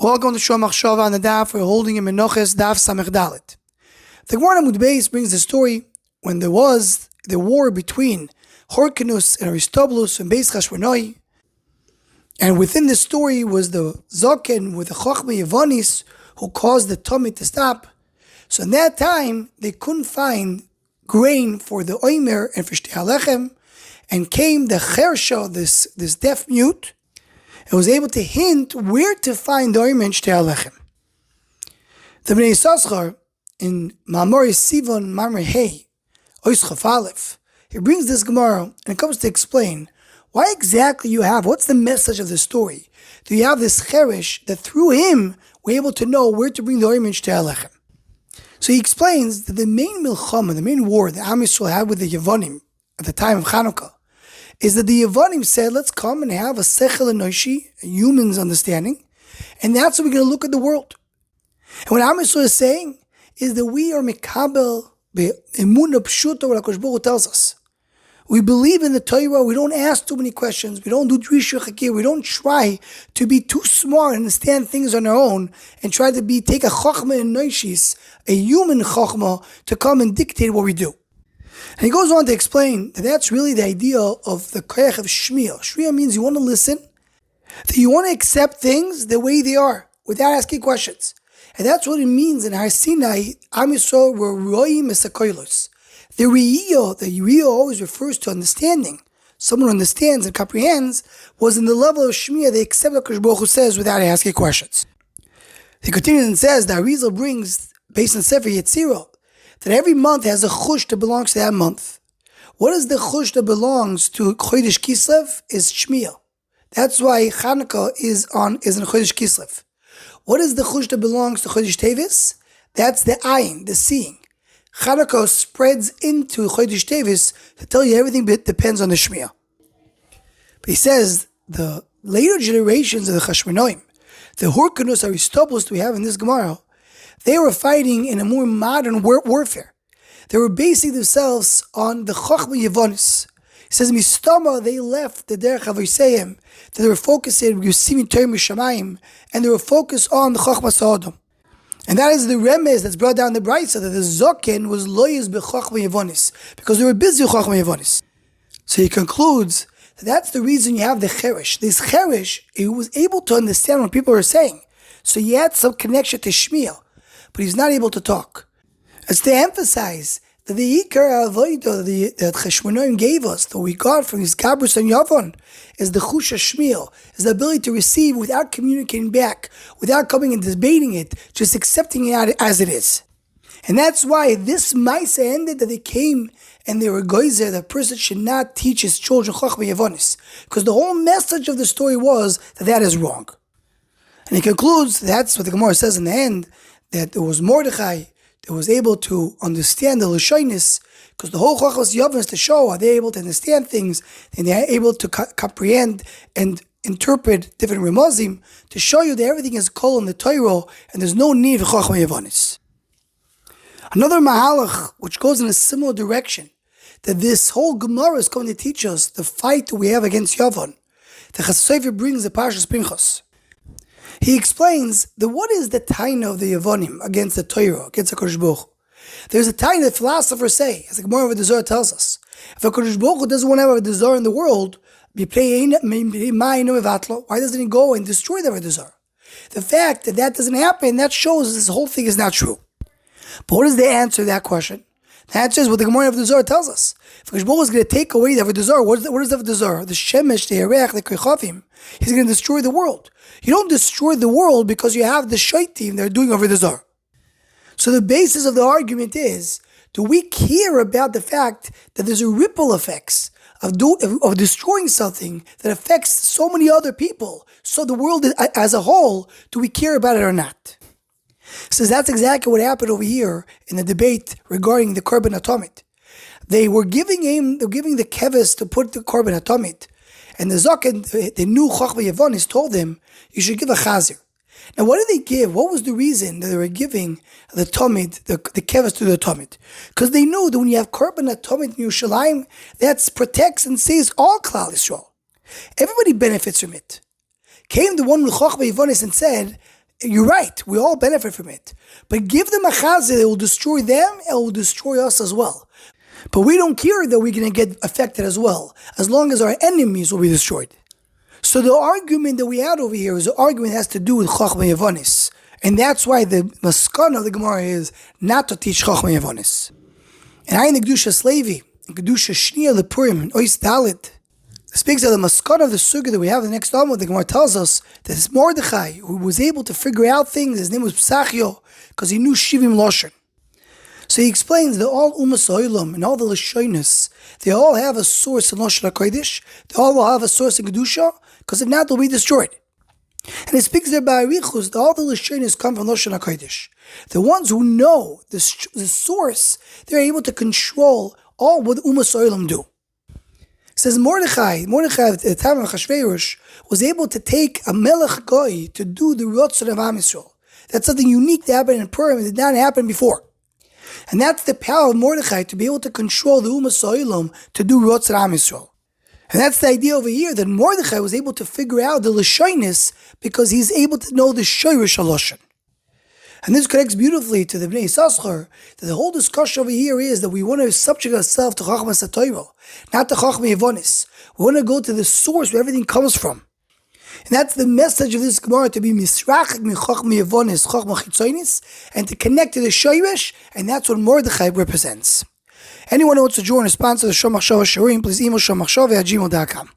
Welcome to Shua Machshava on the Daf. We're holding in Menachos Daf Samech Dalet. The Gemara Amud Beis brings the story when there was the war between Hyrcanus and Aristobulus and Beis Chashmonaim, and within the story was the Zoken with the Chochmei Yevonis who caused the tummy to stop. So in that time they couldn't find grain for the Omer and for Shtei HaLechem, and came the Cheresh, this deaf mute, and was able to hint where to find the Omer and Shtei HaLechem. The Bnei Yisachar in Ma'amor Sivon Mamre Hey Ois Chaf Aleph, he brings this Gemara and it comes to explain why exactly you have, what's the message of the story? Do you have this Cheresh that through him we're able to know where to bring the Omer and Shtei HaLechem? So he explains that the main milchama, the main war that Am Yisrael had with the Yevonim at the time of Chanukah, is that the Yevonim said, let's come and have a sechel enoshi, a human's understanding, and that's how we're going to look at the world. And what Am Yisrael is saying is that we are mekabel be'emunah pshuta, what HaKadosh Baruch Hu tells us. We believe in the Torah, we don't ask too many questions, we don't do drisha chakir, we don't try to be too smart and understand things on our own, and try to take a chokhmah and noishis, a human chokhmah, to come and dictate what we do. And he goes on to explain that that's really the idea of the koyach of shmiya. Shmiya means you want to listen, that you want to accept things the way they are, without asking questions. And that's what it means in Har Sinai, Am Yisrael were roim esakoilos. The Riyah always refers to understanding. Someone who understands and comprehends was in the level of Shmiya, they accept what HaKadosh Baruch Hu says without asking questions. He continues and says that Arizal brings, based on Sefer Yetzirah, that every month has a chush that belongs to that month. What is the chush that belongs to Chodesh Kislev? Is Shmiya. That's why Chanukah is in Chodesh Kislev. What is the chush that belongs to Chodesh Tevis? That's the ayin, the seeing. Chanukah spreads into Chodesh Tevis to tell you everything depends on the Shmiya. But he says the later generations of the Chashmonaim, the Hyrcanus Aristobulus we have in this Gemara, they were fighting in a more modern warfare. They were basing themselves on the Chochmei Yevonis. He says, Mistama, they left the Derech HaVoseim, that they were focusing on Yusimim Torah Mishamayim, and they were focused on the Chochmas Sodom. And that is the remez that's brought down the Brisa, that the Zoken was loyes b'Chochmei Yevonis, because they were busy with Chochmei Yevonis. So he concludes that that's the reason you have the Cheresh. This Cheresh, he was able to understand what people were saying. So he had some connection to Shmiya, but he's not able to talk. It's to emphasize that the Ikar Avodah that Chashmonaim gave us, that we got from his Gabrus and Yavon, is the Chusha Shmiel, is the ability to receive without communicating back, without coming and debating it, just accepting it as it is. And that's why this Maisa ended that they came and they were goyzer, that a person should not teach his children Chochmei Yevonis, because the whole message of the story was that is wrong. And he concludes, that's what the Gemara says in the end, that there was Mordechai that was able to understand the Lashonis, because the whole Chochmas Yavon is to show how they're able to understand things, and they're able to comprehend and interpret different Remazim, to show you that everything is kol in the Torah, and there's no need for Chochmei Yevonis. Another Mahalach, which goes in a similar direction, that this whole Gemara is going to teach us the fight that we have against Yavon. The Chassofer brings the Parshas Pinchas. He explains that what is the taina of the Yevonim against the Torah, against the HaKadosh Baruch Hu? There's a taina that philosophers say, as the Gemara of the Zohar tells us, if HaKadosh Baruch Hu doesn't want to have a desire in the world, why doesn't he go and destroy the desire? The fact that doesn't happen, that shows this whole thing is not true. But what is the answer to that question? The answer is what the Gemara of the Zohar tells us. If HaKadosh Baruch Hu is going to take away the Avodah, what is the Avodah? The Shemesh, the Yerech, the Kechavim. He's going to destroy the world. You don't destroy the world because you have the Shaitim that are doing Avodah. So the basis of the argument is, do we care about the fact that there's a ripple effects of destroying something that affects so many other people? So the world as a whole, do we care about it or not? So that's exactly what happened over here in the debate regarding the Korban Atomit. They were giving the keves to put the Korban Atomit, and the Zoken, the new Chochmei Yevonis, told them, you should give a Chazir. Now what did they give? What was the reason that they were giving the Tomit, the keves to the Tomit? Because they knew that when you have Korban Atomit in Yerushalayim, that protects and saves all Klal Yisrael. Everybody benefits from it. Came the one with Chochmei Yevonis and said, you're right, we all benefit from it. But give them a chazir that will destroy them and will destroy us as well. But we don't care that we're going to get affected as well, as long as our enemies will be destroyed. So the argument that we had over here is the argument that has to do with Chachma Yevonis. And that's why the maskana of the Gemara is not to teach Chachma Yevonis. And I in the Kedusha Slavi, in Kedusha Shnia Lepurim, in Ois Dalit, speaks of the maskana of the sugya that we have in the next Amud. The Gemara tells us that it's Mordechai who was able to figure out things. His name was Psachio because he knew Shivim Loshen. So he explains that all Umas Oilam and all the Lashonis, they all have a source in Loshen HaKodesh. They all will have a source in Kedusha, because if not, they'll be destroyed. And it speaks there by Arichus that all the Lashonis come from Loshen HaKodesh. The ones who know the source, they're able to control all what Umas Oilam do. It says Mordechai at the time of Achashverosh was able to take a Melech Goy to do the Rotzon of Am Yisrael. That's something unique that happened in Purim. It did not happen before. And that's the power of Mordechai to be able to control the Umas Oilam to do Rotzon Am Yisrael. And that's the idea over here that Mordechai was able to figure out the Lashonis because he's able to know the Shoyrish HaLoshen. And this connects beautifully to the Bnei Yissaschar, that the whole discussion over here is that we want to subject ourselves to Chachmas HaTorah, not to Chachma Yevonis. We want to go to the source where everything comes from. And that's the message of this Gemara, to be misrachik min Chachma Yevonis, Chachma Chitzonis, and to connect to the Shoyrish, and that's what Mordechai represents. Anyone who wants to join or sponsor the Shom Machshava Shiurim, please email shommachshava@gmail.com.